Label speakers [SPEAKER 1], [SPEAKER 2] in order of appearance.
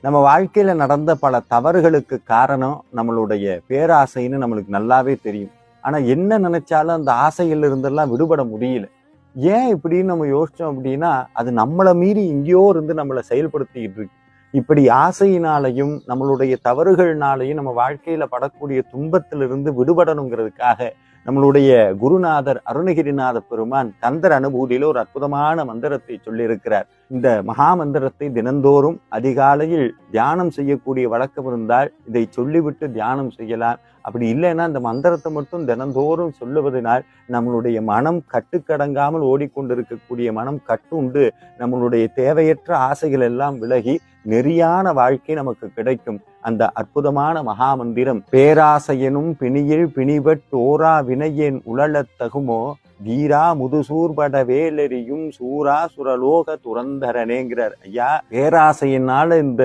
[SPEAKER 1] நம்ம வாழ்க்கையில நடந்த பல தவறுகளுக்கு காரணம் நம்மளுடைய பேராசைன்னு நம்மளுக்கு நல்லாவே தெரியும். ஆனா என்ன நினைச்சாலும் அந்த ஆசையில இருந்தெல்லாம் விடுபட முடியல. ஏன் இப்படின்னு நம்ம யோசிச்சோம் அப்படின்னா, அது நம்மளை மீறி எங்கேயோ இருந்து நம்மளை செயல்படுத்திக்கிட்டு இருக்கு. இப்படி ஆசையினாலையும் நம்மளுடைய தவறுகள்னாலையும் நம்ம வாழ்க்கையில படக்கூடிய துன்பத்திலிருந்து விடுபடணுங்கிறதுக்காக நம்மளுடைய குருநாதர் அருணகிரிநாத பெருமான் கந்தர் அனுபூதியில ஒரு அற்புதமான மந்திரத்தை சொல்லியிருக்கிறார். இந்த மகா மந்திரத்தை தினந்தோறும் அதிகாலையில் தியானம் செய்யக்கூடிய வழக்கம் இருந்தால் இதை சொல்லிவிட்டு தியானம் செய்யலாம். அப்படி இல்லைன்னா இந்த மந்திரத்தை மட்டும் தினந்தோறும் சொல்லுவதனால் நம்மளுடைய மனம் கட்டுக்கடங்காமல் ஓடிக்கொண்டிருக்கக்கூடிய மனம் கட்டுண்டு நம்மளுடைய தேவையற்ற ஆசைகள் எல்லாம் விலகி நெறியான வாழ்க்கை நமக்கு கிடைக்கும். அந்த அற்புதமான மகாமந்திரம், பேராசையனும் பிணியில் பிணிபட் ஓரா வினையேன் உழலத் தகுமோ வீரா முதுசூர்பட வேலெறியும் சூரா சுரலோக துரந்தரனேங்கிறார். ஐயா, பேராசையினால இந்த